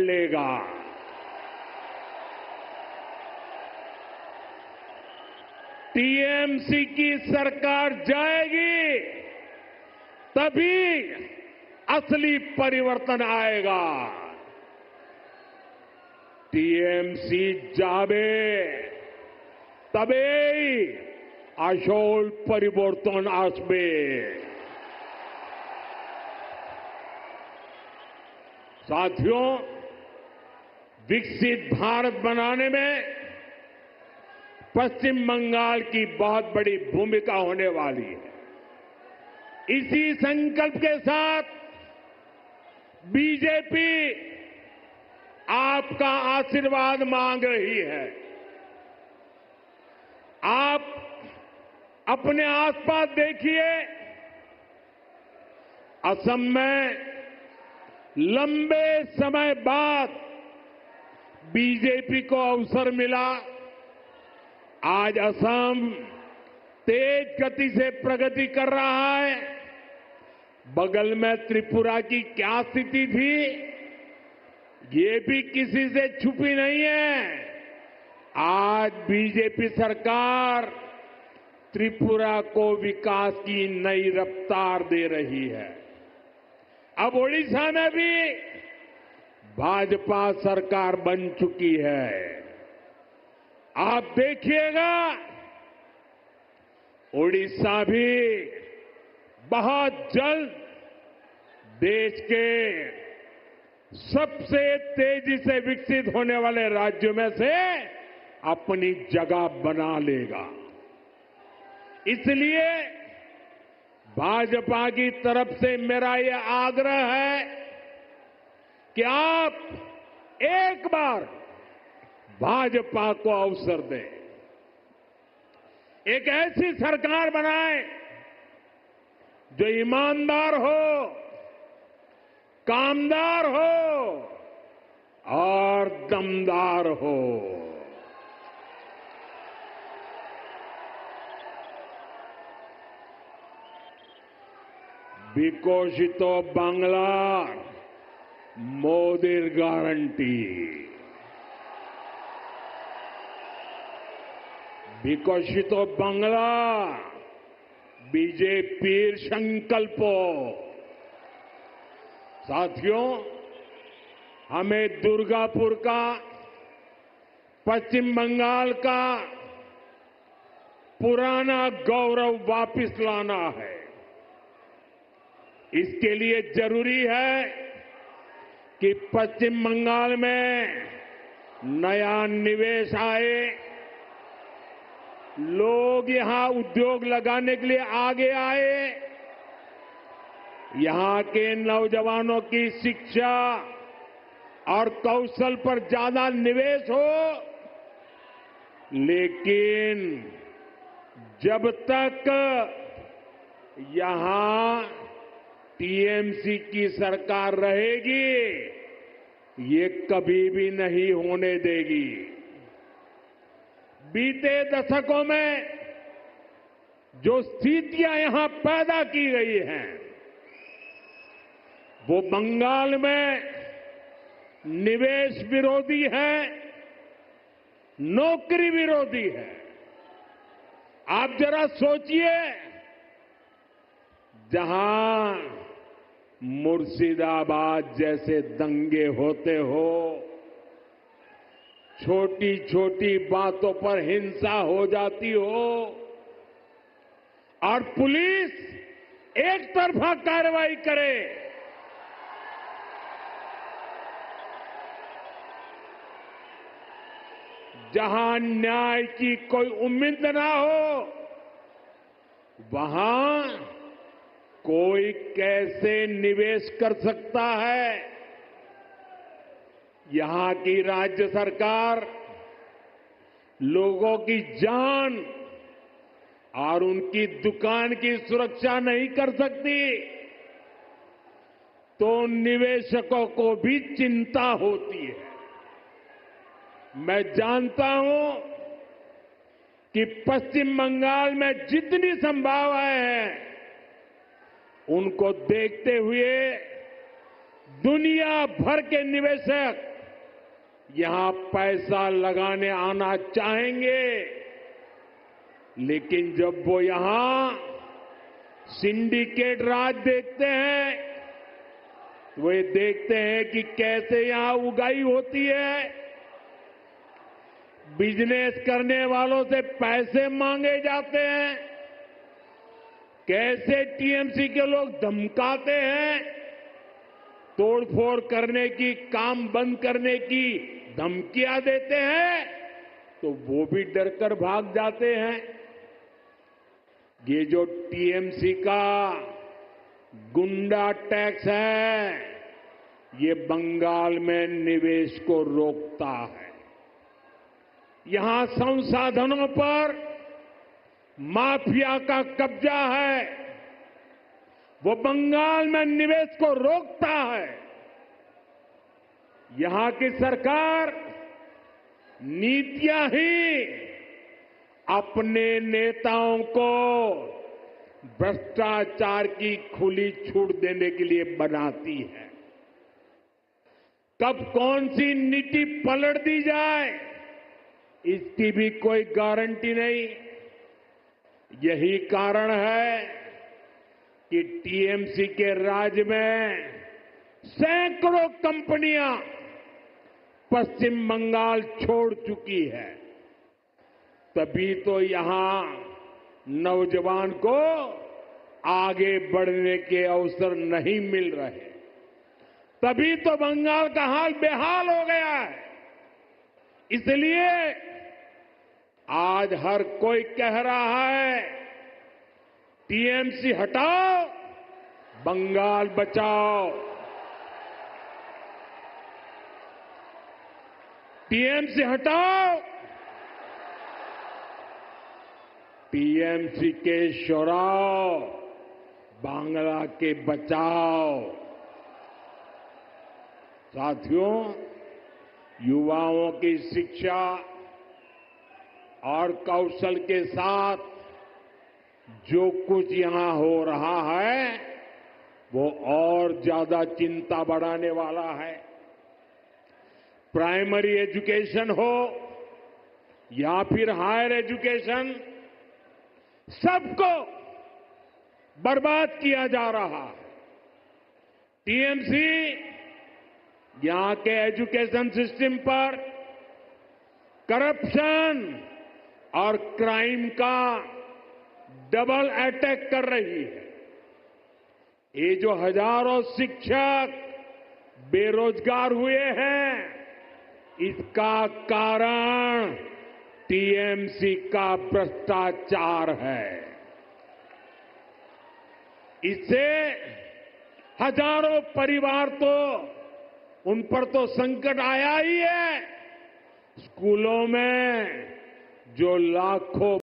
मिलेगा। टीएमसी की सरकार जाएगी तभी असली परिवर्तन आएगा। टीएमसी जावे तबे আসল परिवर्तन आसबे। साथियों, विकसित भारत बनाने में पश्चिम बंगाल की बहुत बड़ी भूमिका होने वाली है। इसी संकल्प के साथ बीजेपी आपका आशीर्वाद मांग रही है। आप अपने आसपास देखिए, असम में लंबे समय बाद बीजेपी को अवसर मिला। आज असम तेज गति से प्रगति कर रहा है। बगल में त्रिपुरा की क्या स्थिति थी, ये भी किसी से छुपी नहीं है। आज बीजेपी सरकार त्रिपुरा को विकास की नई रफ्तार दे रही है। अब ओडिशा में भी भाजपा सरकार बन चुकी है। आप देखिएगा, ओडिशा भी बहुत जल्द देश के सबसे तेजी से विकसित होने वाले राज्यों में से अपनी जगह बना लेगा। इसलिए भाजपा की तरफ से मेरा यह आग्रह है कि आप एक बार भाजपा को अवसर दें, एक ऐसी सरकार बनाएं जो ईमानदार हो, कामदार हो और दमदार हो। विकसित बांग्ला मोदीर गारंटी। विकसित बांग्ला बीजेपीर संकल्प। साथियों, हमें दुर्गापुर का, पश्चिम बंगाल का पुराना गौरव वापस लाना है। इसके लिए जरूरी है कि पश्चिम बंगाल में नया निवेश आए, लोग यहां उद्योग लगाने के लिए आगे आए, यहां के नौजवानों की शिक्षा और कौशल पर ज्यादा निवेश हो। लेकिन जब तक यहां टीएमसी की सरकार रहेगी, ये कभी भी नहीं होने देगी। बीते दशकों में जो स्थितियां यहां पैदा की गई हैं, वो बंगाल में निवेश विरोधी है, नौकरी विरोधी है। आप जरा सोचिए, जहां मुर्शिदाबाद जैसे दंगे होते हो, छोटी छोटी बातों पर हिंसा हो जाती हो और पुलिस एक तरफा कार्रवाई करे, जहां न्याय की कोई उम्मीद ना हो, वहां कोई कैसे निवेश कर सकता है। यहां की राज्य सरकार लोगों की जान और उनकी दुकान की सुरक्षा नहीं कर सकती, तो निवेशकों को भी चिंता होती है। मैं जानता हूं कि पश्चिम बंगाल में जितनी संभावनाएं हैं, उनको देखते हुए दुनिया भर के निवेशक यहां पैसा लगाने आना चाहेंगे, लेकिन जब वो यहां सिंडिकेट राज देखते हैं, वो ये देखते हैं कि कैसे यहां उगाही होती है, बिजनेस करने वालों से पैसे मांगे जाते हैं, कैसे टीएमसी के लोग धमकाते हैं, तोड़फोड़ करने की, काम बंद करने की धमकियां देते हैं, तो वो भी डरकर भाग जाते हैं। ये जो टीएमसी का गुंडा टैक्स है, ये बंगाल में निवेश को रोकता है। यहां संसाधनों पर माफिया का कब्जा है, वो बंगाल में निवेश को रोकता है। यहां की सरकार नीतियां ही अपने नेताओं को भ्रष्टाचार की खुली छूट देने के लिए बनाती है। कब कौन सी नीति पलट दी जाए, इसकी भी कोई गारंटी नहीं। यही कारण है कि टीएमसी के राज में सैकड़ों कंपनियां पश्चिम बंगाल छोड़ चुकी है। तभी तो यहां नौजवान को आगे बढ़ने के अवसर नहीं मिल रहे, तभी तो बंगाल का हाल बेहाल हो गया है। इसलिए आज हर कोई कह रहा है, टीएमसी हटाओ, बंगाल बचाओ। टीएमसी हटाओ, टीएमसी के शोराव, बांग्ला के बचाओ। साथियों, युवाओं की शिक्षा और कौशल के साथ जो कुछ यहां हो रहा है, वो और ज्यादा चिंता बढ़ाने वाला है। प्राइमरी एजुकेशन हो या फिर हायर एजुकेशन, सबको बर्बाद किया जा रहा है। टीएमसी यहां के एजुकेशन सिस्टम पर करप्शन और क्राइम का डबल अटैक कर रही है। ये जो हजारों शिक्षक बेरोजगार हुए हैं, इसका कारण टीएमसी का भ्रष्टाचार है। इससे हजारों परिवार तो, उन पर तो संकट आया ही है। स्कूलों में जो लाखों